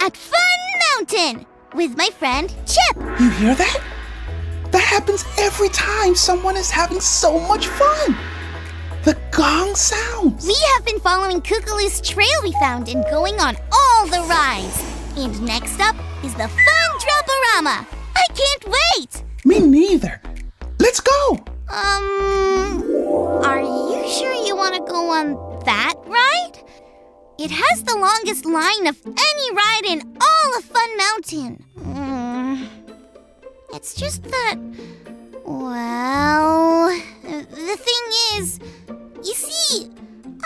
at Fun Mountain with my friend Chip. You hear that? That happens every time someone is having so much fun. The gong sounds. We have been following Kookaloo's trail we found and going on all the rides. And next up is the Fun Drop-A-Rama. I can't wait. Me neither. Let's go. Are you sure you want to go on that ride? It has the longest line of any ride in all of Fun Mountain. It's just that, well, the thing is, you see,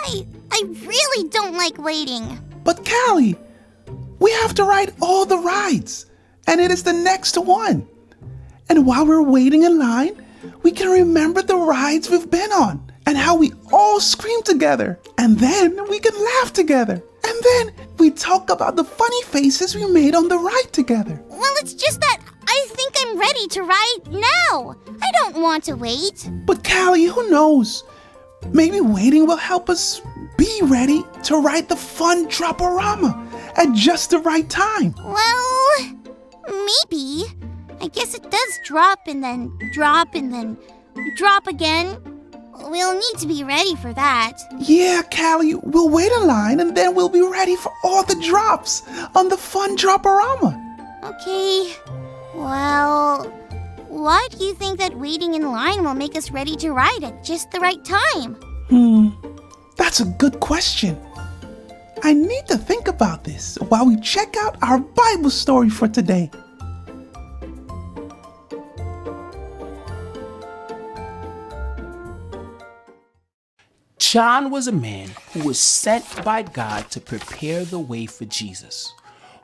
I really don't like waiting. But Callie, we have to ride all the rides, and it is the next one. And while we're waiting in line, we can remember the rides we've been on and how we all scream together. And then we can laugh together. And then we talk about the funny faces we made on the ride together. Well, it's just that I think I'm ready to ride now. I don't want to wait. But Callie, who knows? Maybe waiting will help us be ready to ride the Fun Drop-A-Rama at just the right time. Well, maybe. I guess it does drop and then drop and then drop again. We'll need to be ready for that. Yeah, Callie, we'll wait in line and then we'll be ready for all the drops on the Fun Drop-A-Rama. Okay. Well, why do you think that waiting in line will make us ready to ride at just the right time? That's a good question. I need to think about this while we check out our Bible story for today. John was a man who was sent by God to prepare the way for Jesus.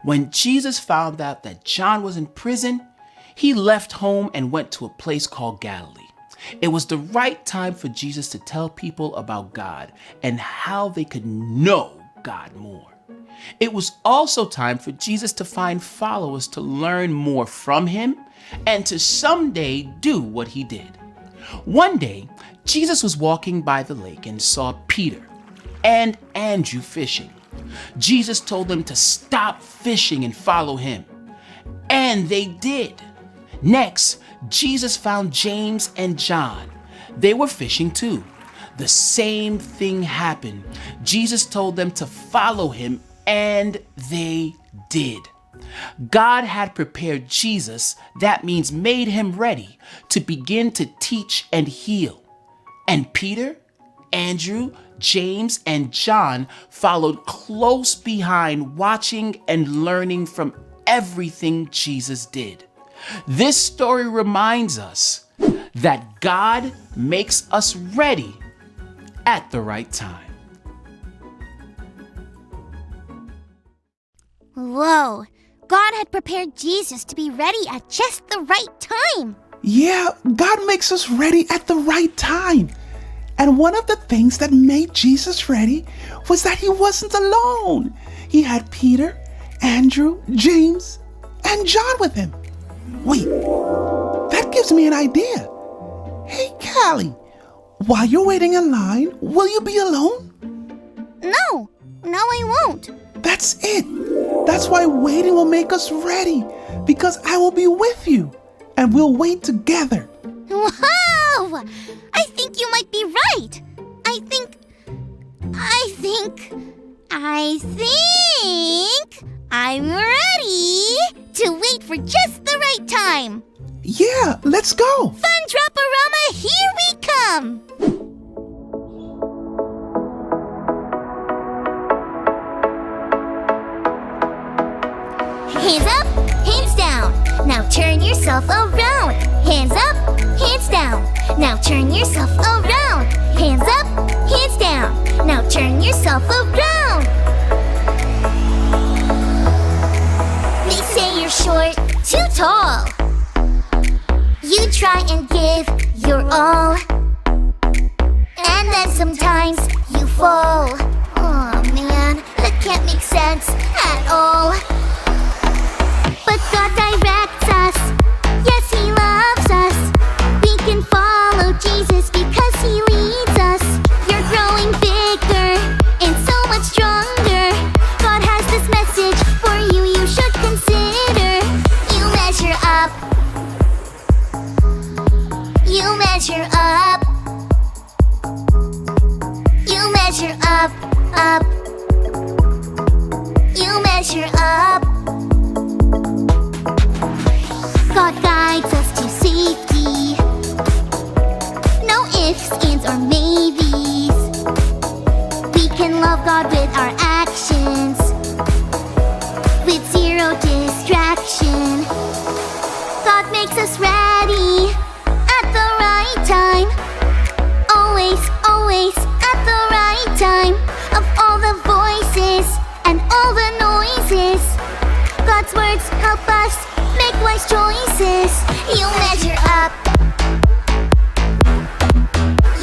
When Jesus found out that John was in prison, he left home and went to a place called Galilee. It was the right time for Jesus to tell people about God and how they could know God more. It was also time for Jesus to find followers to learn more from him and to someday do what he did. One day, Jesus was walking by the lake and saw Peter and Andrew fishing. Jesus told them to stop fishing and follow him. And they did. Next, Jesus found James and John. They were fishing too. The same thing happened. Jesus told them to follow him, and they did. God had prepared Jesus, that means made him ready, to begin to teach and heal. And Peter, Andrew, James, and John followed close behind, watching and learning from everything Jesus did. This story reminds us that God makes us ready at the right time. Whoa, God had prepared Jesus to be ready at just the right time. Yeah, God makes us ready at the right time. And one of the things that made Jesus ready was that he wasn't alone. He had Peter, Andrew, James, and John with him. Wait, that gives me an idea. Hey, Callie, while you're waiting in line, will you be alone? No, I won't. That's it. That's why waiting will make us ready, because I will be with you, and we'll wait together. Wow! I think you might be right. I think I'm ready to wait for just the right time. Yeah, let's go. Fun Drop-A-Rama, here we come. Hands up, hands down. Now turn yourself around. Hands up, hands down. Now turn yourself around. Hands up, hands down. Now turn yourself around. They say you're short, too tall. You try and give your all, and then sometimes you fall. Oh man, that can't make sense at all. But God directs us. Yes, he loves us. We can follow Jesus because he leads us. You're growing bigger and so much stronger. God has this message for you. You love God with our actions, with zero distraction. God makes us ready at the right time. Always, always at the right time. Of all the voices and all the noises, God's words help us make wise choices. You measure up.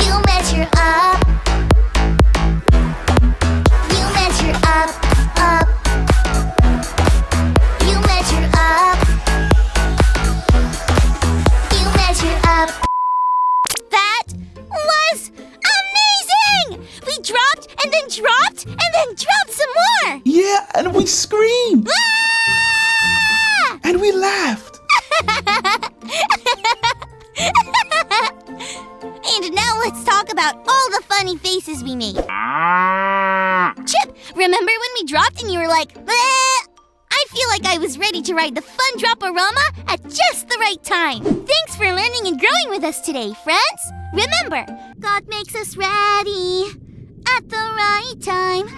You measure up. You measure up, up. You measure up. You measure up. That was amazing! We dropped and then dropped and then dropped some more! Yeah, and we screamed. Ah! And we laughed. And now let's talk about all the funny faces we made. Chip, remember when we dropped and you were like, bleh? I feel like I was ready to ride the fun drop-a-rama at just the right time. Thanks for learning and growing with us today, friends. Remember, God makes us ready at the right time.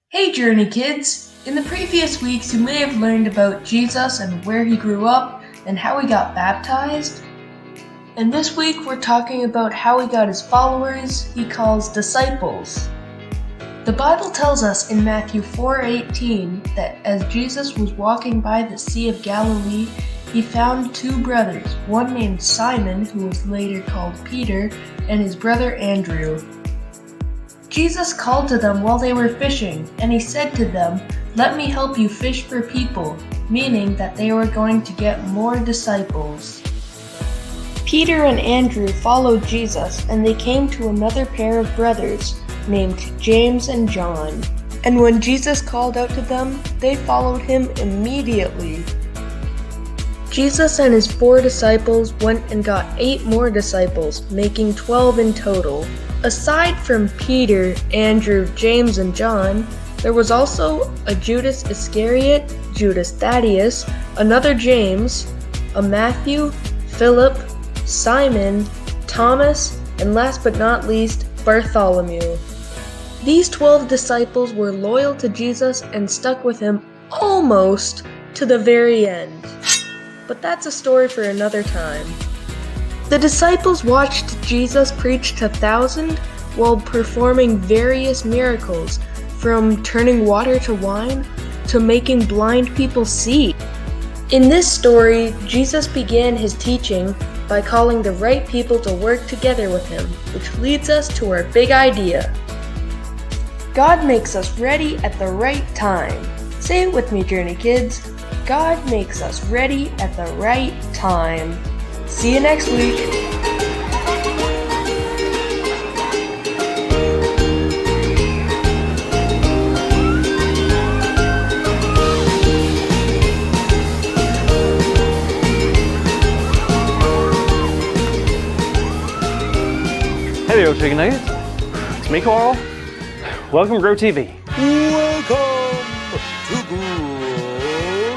Hey Journey kids! In the previous weeks you may have learned about Jesus and where he grew up and how he got baptized. And this week we're talking about how he got his followers he calls disciples. The Bible tells us in Matthew 4:18 that as Jesus was walking by the Sea of Galilee, he found two brothers, one named Simon, who was later called Peter, and his brother Andrew. Jesus called to them while they were fishing, and he said to them, "Let me help you fish for people," meaning that they were going to get more disciples. Peter and Andrew followed Jesus, and they came to another pair of brothers named James and John. And when Jesus called out to them, they followed him immediately. Jesus and his 4 disciples went and got 8 more disciples, making 12 in total. Aside from Peter, Andrew, James, and John, there was also a Judas Iscariot, Judas Thaddeus, another James, a Matthew, Philip, Simon, Thomas, and last but not least, Bartholomew. These 12 disciples were loyal to Jesus and stuck with him almost to the very end. But that's a story for another time. The disciples watched Jesus preach to thousands while performing various miracles, from turning water to wine to making blind people see. In this story, Jesus began his teaching by calling the right people to work together with him, which leads us to our big idea. God makes us ready at the right time. Say it with me, Journey Kids. God makes us ready at the right time. See you next week. Hey there, chicken nuggets. It's me, Carl. Welcome to Grow TV. Welcome to Grow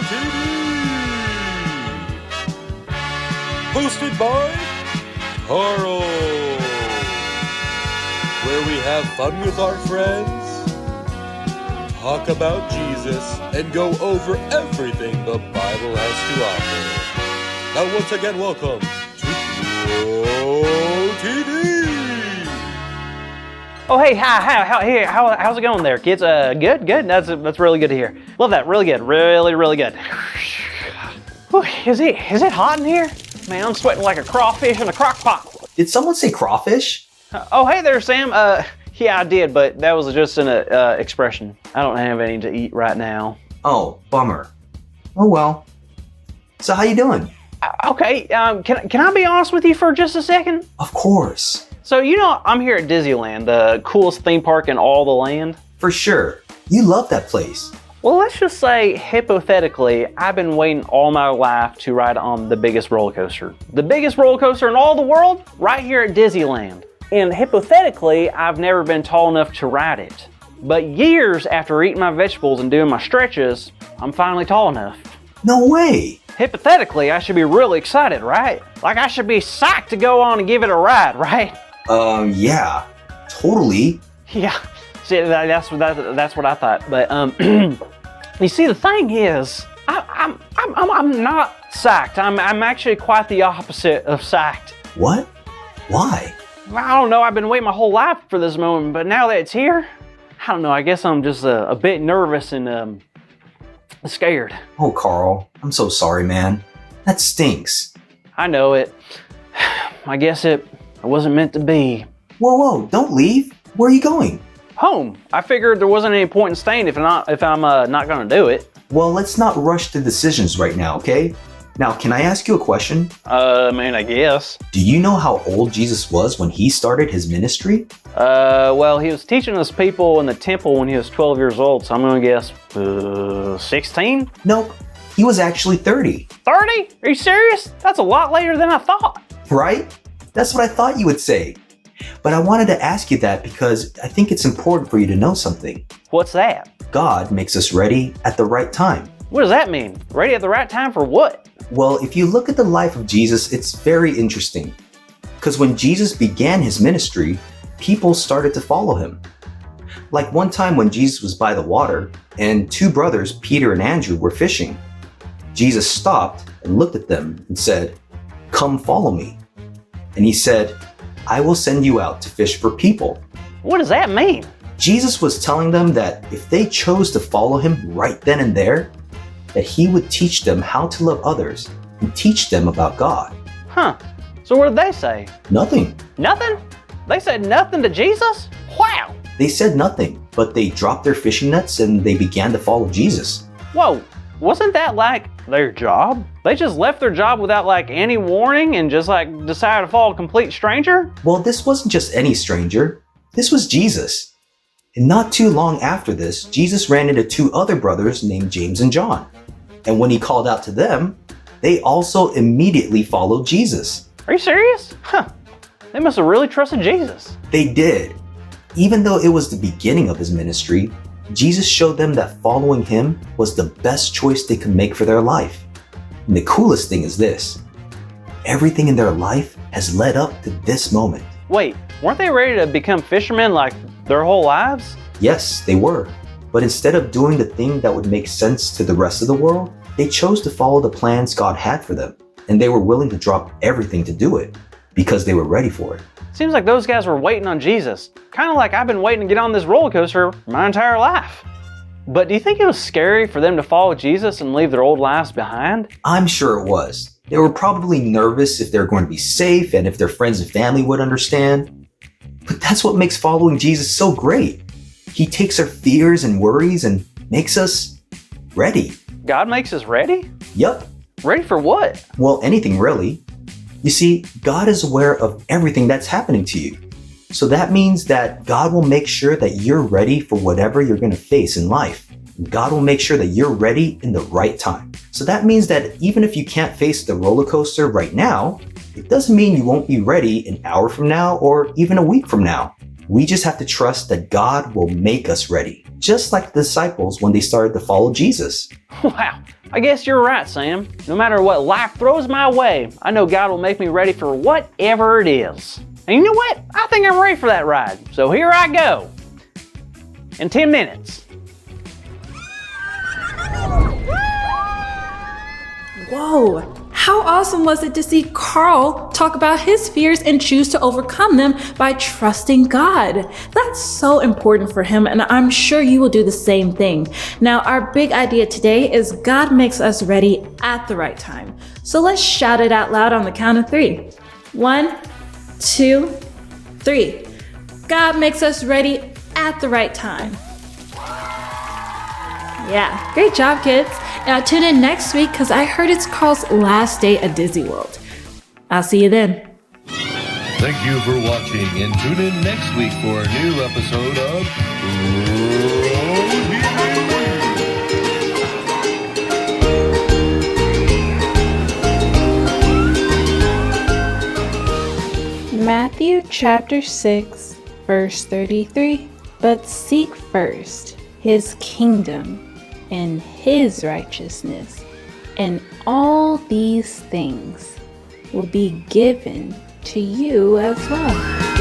TV. Hosted by Carl. Where we have fun with our friends, talk about Jesus, and go over everything the Bible has to offer. Now once again, welcome to Grow TV. Oh, hey, how's it going there, kids? Good. That's really good to hear. Love that. Really good. Really good. Whew, is it hot in here? Man, I'm sweating like a crawfish in a crock pot. Did someone say crawfish? Oh, hey there, Sam. Yeah, I did, but that was just an expression. I don't have any to eat right now. Oh, bummer. Oh well. So how you doing? Okay. Can I be honest with you for just a second? Of course. So, I'm here at Disneyland, the coolest theme park in all the land. For sure. You love that place. Well, let's just say, hypothetically, I've been waiting all my life to ride on the biggest roller coaster. The biggest roller coaster in all the world, right here at Disneyland. And hypothetically, I've never been tall enough to ride it. But years after eating my vegetables and doing my stretches, I'm finally tall enough. No way. Hypothetically, I should be really excited, right? Like I should be psyched to go on and give it a ride, right? Yeah, totally. Yeah, see, that's what I thought. But you see, the thing is, I'm not psyched. I'm actually quite the opposite of psyched. What? Why? I don't know. I've been waiting my whole life for this moment, but now that it's here, I don't know. I guess I'm just a bit nervous and scared. Oh, Carl, I'm so sorry, man. That stinks. I know it. I guess it wasn't meant to be. Whoa, don't leave. Where are you going? Home. I figured there wasn't any point in staying if I'm not gonna do it. Well, let's not rush to decisions right now, okay? Now, can I ask you a question? I guess. Do you know how old Jesus was when he started his ministry? Well, he was teaching us people in the temple when he was 12 years old, so I'm gonna guess 16? Nope, he was actually 30. 30? Are you serious? That's a lot later than I thought. Right? That's what I thought you would say. But I wanted to ask you that because I think it's important for you to know something. What's that? God makes us ready at the right time. What does that mean? Ready at the right time for what? Well, if you look at the life of Jesus, it's very interesting. Because when Jesus began his ministry, people started to follow him. Like one time when Jesus was by the water and two brothers, Peter and Andrew, were fishing. Jesus stopped and looked at them and said, "Come follow me." And he said, "I will send you out to fish for people." What does that mean? Jesus was telling them that if they chose to follow him right then and there, that he would teach them how to love others and teach them about God. Huh. So what did they say? Nothing. Nothing? They said nothing to Jesus? Wow. They said nothing, but they dropped their fishing nets and they began to follow Jesus. Whoa. Wasn't that like their job? They just left their job without like any warning and just like decided to follow a complete stranger? Well, this wasn't just any stranger. This was Jesus. And not too long after this, Jesus ran into two other brothers named James and John. And when he called out to them, they also immediately followed Jesus. Are you serious? Huh. They must have really trusted Jesus. They did. Even though it was the beginning of his ministry, Jesus showed them that following him was the best choice they could make for their life. And the coolest thing is this: everything in their life has led up to this moment. Wait, weren't they ready to become fishermen like their whole lives? Yes, they were. But instead of doing the thing that would make sense to the rest of the world, they chose to follow the plans God had for them. And they were willing to drop everything to do it because they were ready for it. Seems like those guys were waiting on Jesus. Kind of like I've been waiting to get on this roller coaster my entire life. But do you think it was scary for them to follow Jesus and leave their old lives behind? I'm sure it was. They were probably nervous if they were going to be safe and if their friends and family would understand. But that's what makes following Jesus so great. He takes our fears and worries and makes us ready. God makes us ready? Yup. Ready for what? Well, anything really. You see, God is aware of everything that's happening to you. So that means that God will make sure that you're ready for whatever you're going to face in life. And God will make sure that you're ready in the right time. So that means that even if you can't face the roller coaster right now, it doesn't mean you won't be ready an hour from now or even a week from now. We just have to trust that God will make us ready, just like the disciples when they started to follow Jesus. Wow, I guess you're right, Sam. No matter what life throws my way, I know God will make me ready for whatever it is. And you know what? I think I'm ready for that ride. So here I go. In 10 minutes. Whoa! How awesome was it to see Carl talk about his fears and choose to overcome them by trusting God? That's so important for him, and I'm sure you will do the same thing. Now, our big idea today is God makes us ready at the right time. So let's shout it out loud on the count of 3. 1, 2, 3. God makes us ready at the right time. Yeah, great job, kids. Now tune in next week because I heard it's Carl's last day at Disney World. I'll see you then. Thank you for watching and tune in next week for a new episode of Matthew chapter 6, verse 33. But seek first his kingdom and his righteousness, and all these things will be given to you as well.